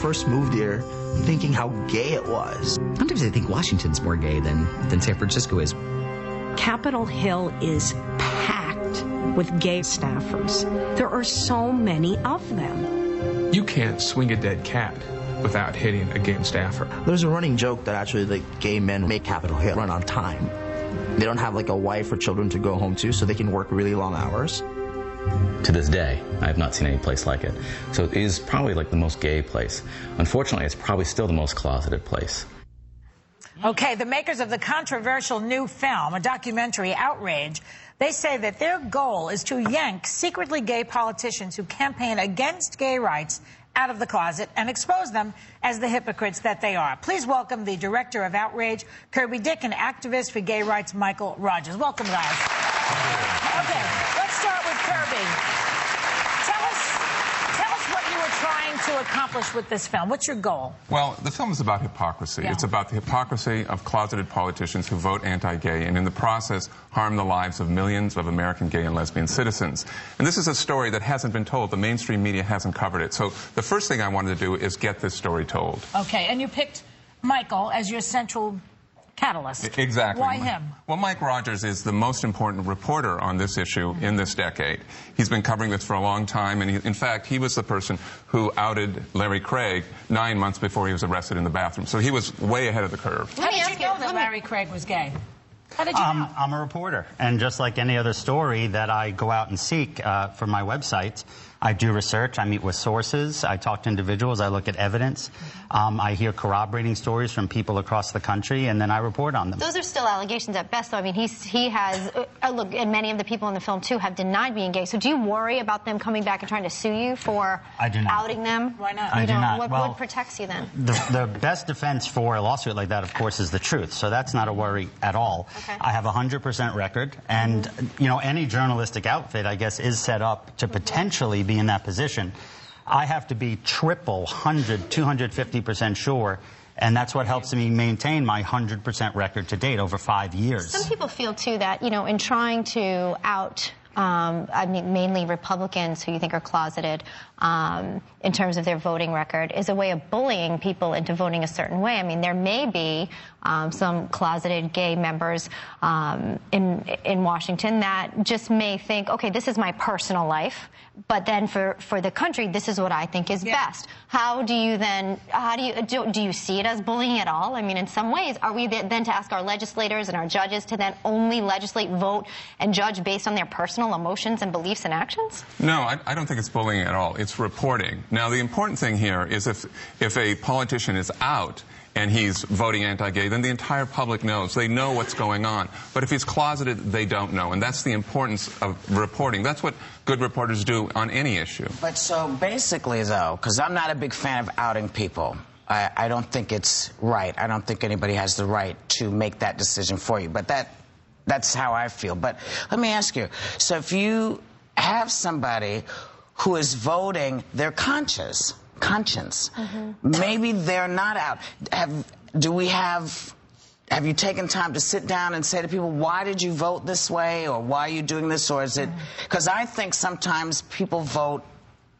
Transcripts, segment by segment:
first moved here thinking how gay it was. Sometimes I think Washington's more gay than San Francisco is. Capitol Hill is packed with gay staffers. There are so many of them. You can't swing a dead cat without hitting a gay staffer. There's a running joke that actually the gay men make Capitol Hill run on time. They don't have like a wife or children to go home to, so they can work really long hours. To this day, I have not seen any place like it. So it is probably like the most gay place. Unfortunately, it's probably still the most closeted place. Okay, the makers of the controversial new film, a documentary, Outrage, they say that their goal is to yank secretly gay politicians who campaign against gay rights out of the closet and expose them as the hypocrites that they are. Please welcome the director of Outrage, Kirby Dick, and activist for gay rights, Michael Rogers. Welcome, guys. Okay, let's start with Kirby. Tell us what you were trying to accomplish with this film. What's your goal? Well, the film is about hypocrisy. Yeah. It's about the hypocrisy of closeted politicians who vote anti-gay and in the process harm the lives of millions of American gay and lesbian citizens. And this is a story that hasn't been told. The mainstream media hasn't covered it. So the first thing I wanted to do is get this story told. Okay, and you picked Michael as your central catalyst. Exactly. Why him? Well, Mike Rogers is the most important reporter on this issue in this decade. He's been covering this for a long time, and in fact, he was the person who outed Larry Craig 9 months before he was arrested in the bathroom. So he was way ahead of the curve. How did you know that Larry Craig was gay? How did you know? I'm a reporter, and just like any other story that I go out and seek for my website, I do research, I meet with sources, I talk to individuals, I look at evidence, I hear corroborating stories from people across the country, and then I report on them. Those are still allegations at best, though. I mean, he has, look, and many of the people in the film, too, have denied being gay. So do you worry about them coming back and trying to sue you for outing them? Why not? I do not. What protects you then? The best defense for a lawsuit like that, of course, is the truth. So that's not a worry at all. Okay. I have a 100% record, and, you know, any journalistic outfit, I guess, is set up to potentially be in that position. I have to be triple, 100, 250% sure, and that's what helps me maintain my 100% record to date over 5 years. Some people feel, too, that, you know, in trying to out, I mean, mainly Republicans who you think are closeted in terms of their voting record, is a way of bullying people into voting a certain way. I mean, there may be some closeted gay members in Washington that just may think, okay, this is my personal life, but then for the country, this is what I think is best. How do you then, do you see it as bullying at all? I mean, in some ways, are we then to ask our legislators and our judges to then only legislate, vote, and judge based on their personal emotions and beliefs and actions? No, I don't think it's bullying at all. It's reporting. Now, the important thing here is if a politician is out and he's voting anti-gay, then the entire public knows. They know what's going on. But if he's closeted, they don't know. And that's the importance of reporting. That's what good reporters do on any issue. But so basically, though, because I'm not a big fan of outing people, I don't think it's right. I don't think anybody has the right to make that decision for you. But that's how I feel. But let me ask you, so if you have somebody who is voting their conscience, maybe they're not out. Have you taken time to sit down and say to people, why did you vote this way, or why are you doing this, or is it... Because I think sometimes people vote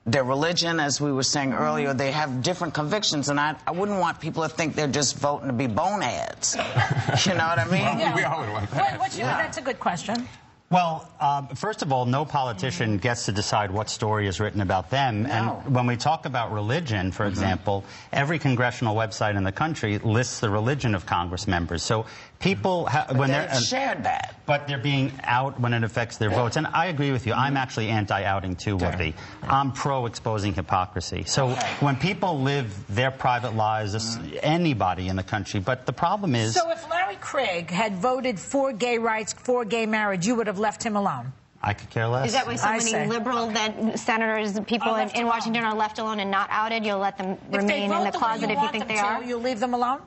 their religion, as we were saying earlier, they have different convictions, and I wouldn't want people to think they're just voting to be boneheads. You know what I mean? Well, we all would want that. That's a good question. Well, first of all, no politician gets to decide what story is written about them. No. And when we talk about religion, for example, every congressional website in the country lists the religion of Congress members. So people, when they're shared that, but they're being out when it affects their votes. And I agree with you. I'm actually anti-outing too, Whoopi. I'm pro-exposing hypocrisy. So when people live their private lives, anybody in the country. But the problem is. So if Larry Craig had voted for gay rights, for gay marriage, you would have left him alone? I could care less. Is that why so many liberal senators, people in Washington are left alone and not outed? You'll let them remain in the closet if you think they are? You'll leave them alone?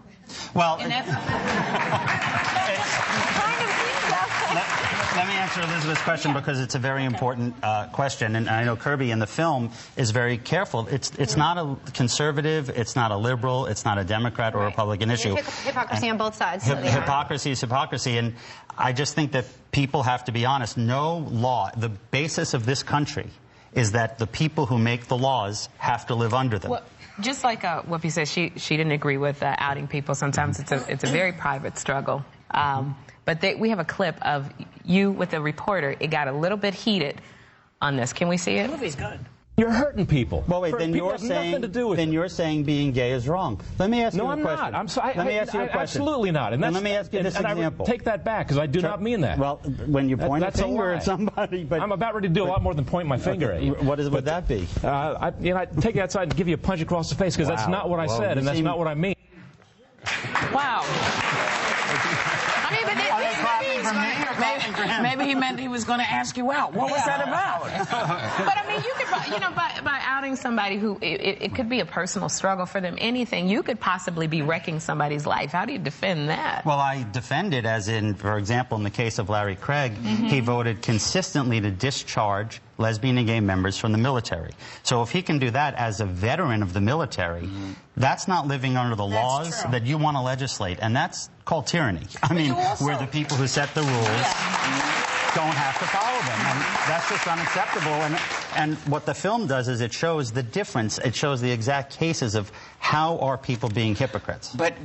Well, let me answer Elizabeth's question because it's a very important question, and I know Kirby in the film is very careful. It's not a conservative, it's not a liberal, it's not a Democrat or Republican issue. Hypocrisy on both sides. Hypocrisy is hypocrisy, and I just think that people have to be honest. No law, the basis of this country is that the people who make the laws have to live under them. just like Whoopi said, she didn't agree with outing people. Sometimes it's a very private struggle. But we have a clip of you with a reporter. It got a little bit heated on this. Can we see it? The movie's good. You're hurting people. Well, wait, then you're saying being gay is wrong. Let me ask you a question. No, I'm not. I'm sorry. Let me ask you a question. Absolutely not. And let me ask you this example. I take that back because I do not mean that. Well, when you point a finger at somebody, but I'm about ready to do a lot more than point my finger at you. What would that be? I take you outside and give you a punch across the face because that's not what I said and that's not what I mean. Wow. Maybe he meant he was going to ask you out. What was that about? But I mean, you could, by outing somebody who it could be a personal struggle for them. Anything, you could possibly be wrecking somebody's life. How do you defend that? Well, I defend it as in, for example, in the case of Larry Craig, he voted consistently to discharge lesbian and gay members from the military. So if he can do that as a veteran of the military, that's not living under the laws that you want to legislate, and that's called tyranny. I mean, we're the people who set the rules. Don't have to follow them, and that's just unacceptable. And what the film does is it shows the difference. It shows the exact cases of how are people being hypocrites. But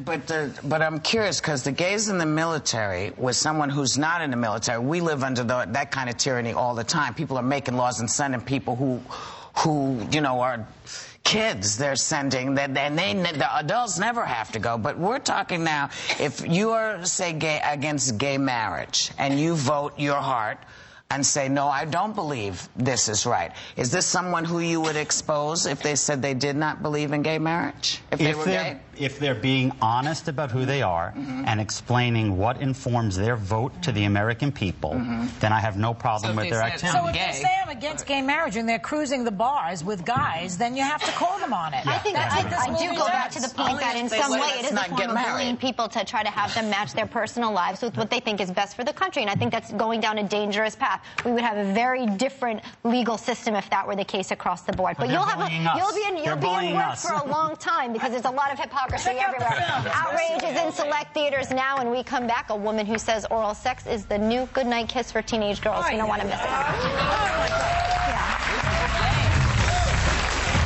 I'm curious because the gays in the military with someone who's not in the military, we live under that kind of tyranny all the time. People are making laws and sending people who you know are kids they're sending that, and the adults never have to go. But we're talking now, if you are, say, against gay marriage and you vote your heart and say, no, I don't believe this is right, is this someone who you would expose if they said they did not believe in gay marriage? If they were gay? If they're being honest about who they are and explaining what informs their vote to the American people, then I have no problem with their activity. So if they say I'm against gay marriage and they're cruising the bars with guys, then you have to call them on it. I think I do go back to the point that in some way it is a form of bullying people to try to have them match their personal lives with what they think is best for the country, and I think that's going down a dangerous path. We would have a very different legal system if that were the case across the board. But you'll be in work for a long time because there's a lot of hypocrisy everywhere. Outrage is in select theaters now, and we come back. A woman who says oral sex is the new goodnight kiss for teenage girls. You don't want to miss it.